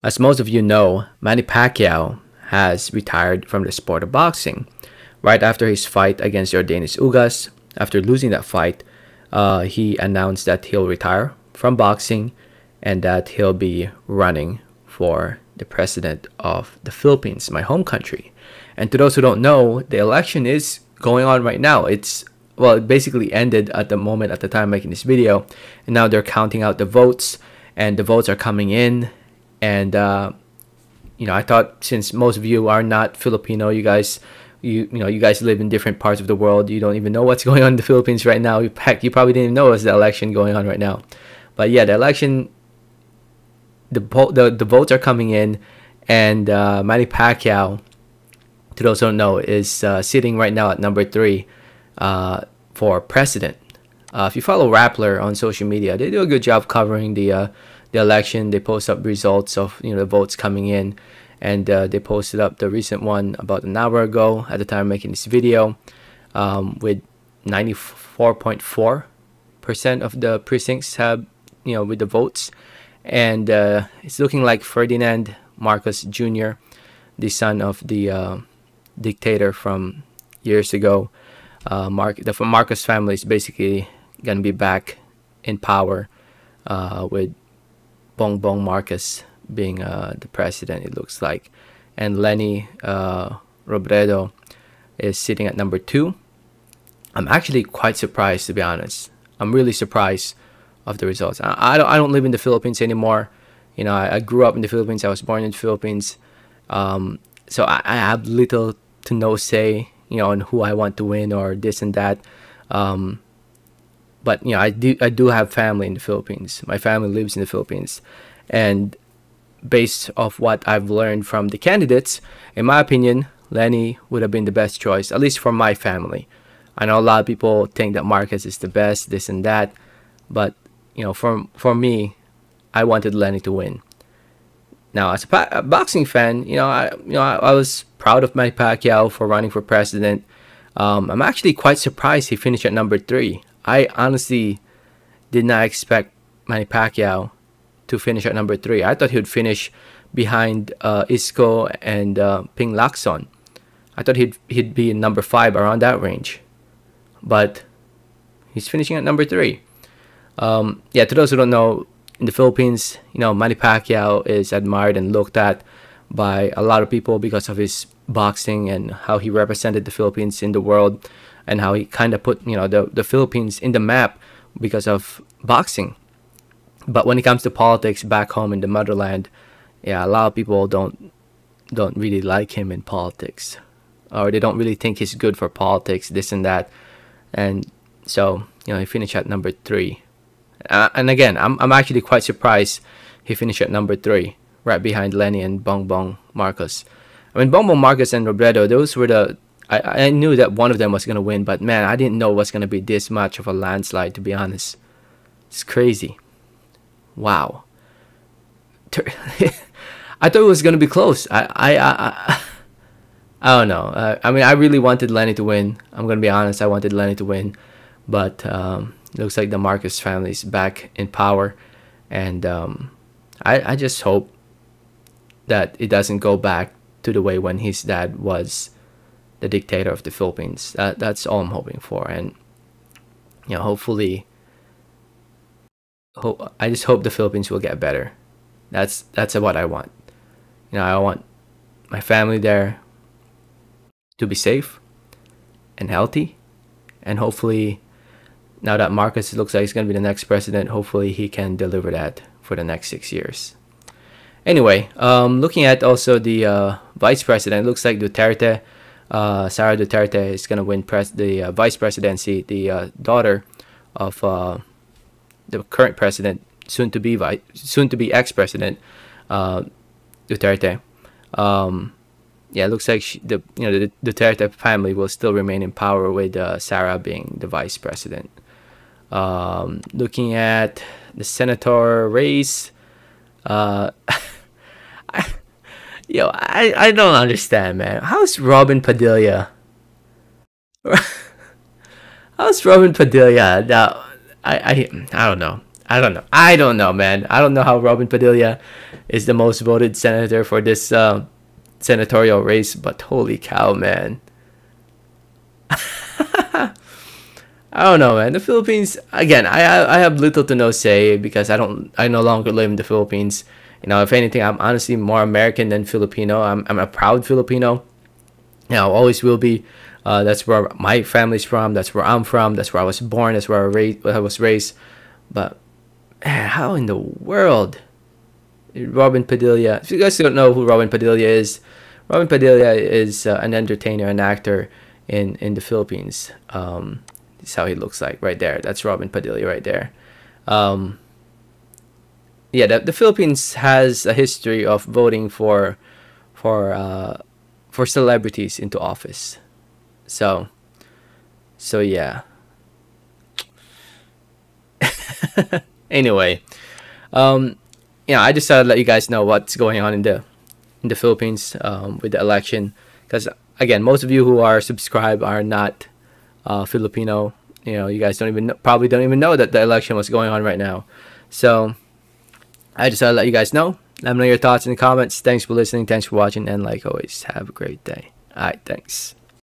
As most of you know, Manny Pacquiao has retired from the sport of boxing. Right after his fight against Yordenis Ugas, after losing that fight, he announced that he'll retire from boxing and that he'll be running for the president of the Philippines, my home country. And to those who don't know, the election is going on right now. It basically ended at the moment at the time making this video, and now they're counting out the votes, and the votes are coming in. And I thought, since most of you are not Filipino, you guys live in different parts of the world, you don't even know what's going on in the Philippines right now. Heck, you probably didn't even know it was the election going on right now. But yeah, the election, the votes are coming in, and Manny Pacquiao, to those who don't know, is sitting right now at number 3 for president. If you follow Rappler on social media, they do a good job covering the election. They post up results of the votes coming in, and they posted up the recent one about an hour ago at the time of making this video, with 94.4% of the precincts have with the votes, and it's looking like Ferdinand Marcos Jr., the son of the dictator from years ago, the Marcos family is basically gonna be back in power, with Bongbong Marcos being the president, it looks like. And Lenny Robredo is sitting at number 2. I'm actually quite surprised, to be honest. I'm really surprised of the results. I don't live in the Philippines anymore. I grew up in the Philippines. I was born in the Philippines. So I have little to no say, on who I want to win or this and that. But I do have family in the Philippines. My family lives in the Philippines, and based off what I've learned from the candidates, in my opinion, Lenny would have been the best choice, at least for my family. I know a lot of people think that Marcos is the best, this and that, but for me, I wanted Lenny to win. Now, as a boxing fan, I was proud of Manny Pacquiao for running for president. I'm actually quite surprised he finished at number 3. I honestly did not expect Manny Pacquiao to finish at number 3. I thought he would finish behind Isco and Ping Lacson. I thought he'd be in number 5, around that range, but he's finishing at number 3. Yeah, to those who don't know, in the Philippines, Manny Pacquiao is admired and looked at by a lot of people because of his boxing and how he represented the Philippines in the world, and how he kind of put the Philippines in the map because of boxing. But when it comes to politics back home in the motherland, yeah, a lot of people don't really like him in politics, or they don't really think he's good for politics, this and that. And so he finished at number 3. And again, I'm actually quite surprised he finished at number 3, right behind Lenny and Bongbong Marcos. I mean, Bongbong Marcos and Robredo, those were I knew that one of them was going to win, but man, I didn't know it was going to be this much of a landslide, to be honest. It's crazy. Wow. I thought it was going to be close. I don't know. I mean, I really wanted Lenny to win. I'm going to be honest. I wanted Lenny to win, but looks like the Marcos family is back in power, and I just hope that it doesn't go back to the way when his dad was the dictator of the Philippines. That's all I'm hoping for, and hopefully, I just hope the Philippines will get better. That's what I want. I want my family there to be safe and healthy, and hopefully, now that Marcos looks like he's going to be the next president, hopefully he can deliver that for the next 6 years. Anyway, looking at also the vice president, it looks like Duterte, Sara Duterte, is going to win the vice presidency, the daughter of the current president, soon to be ex-president Duterte. Yeah, it looks like the Duterte family will still remain in power, with Sara being the vice president. Looking at the senator race, I don't understand, man. How's Robin Padilla? How's Robin Padilla? Now, I don't know. I don't know, man. I don't know how Robin Padilla is the most voted senator for this senatorial race, but holy cow, man. I don't know, man. The Philippines, again, I have little to no say because I no longer live in the Philippines. You know, if anything, I'm honestly more American than Filipino. I'm a proud Filipino. You know, always will be. That's where my family's from. That's where I'm from. That's where I was born. That's where I was raised. But man, how in the world, Robin Padilla? If you guys don't know who Robin Padilla is, Robin Padilla is an entertainer, an actor in the Philippines. This is how he looks like right there. That's Robin Padilla right there. Yeah, the Philippines has a history of voting for celebrities into office. So yeah. Anyway, I just thought I'd let you guys know what's going on in the Philippines with the election, because again, most of you who are subscribed are not Filipino. You know, you guys probably don't even know that the election was going on right now. So I just thought I'd let you guys know. Let me know your thoughts in the comments. Thanks for listening. Thanks for watching. And like always, have a great day. All right, thanks.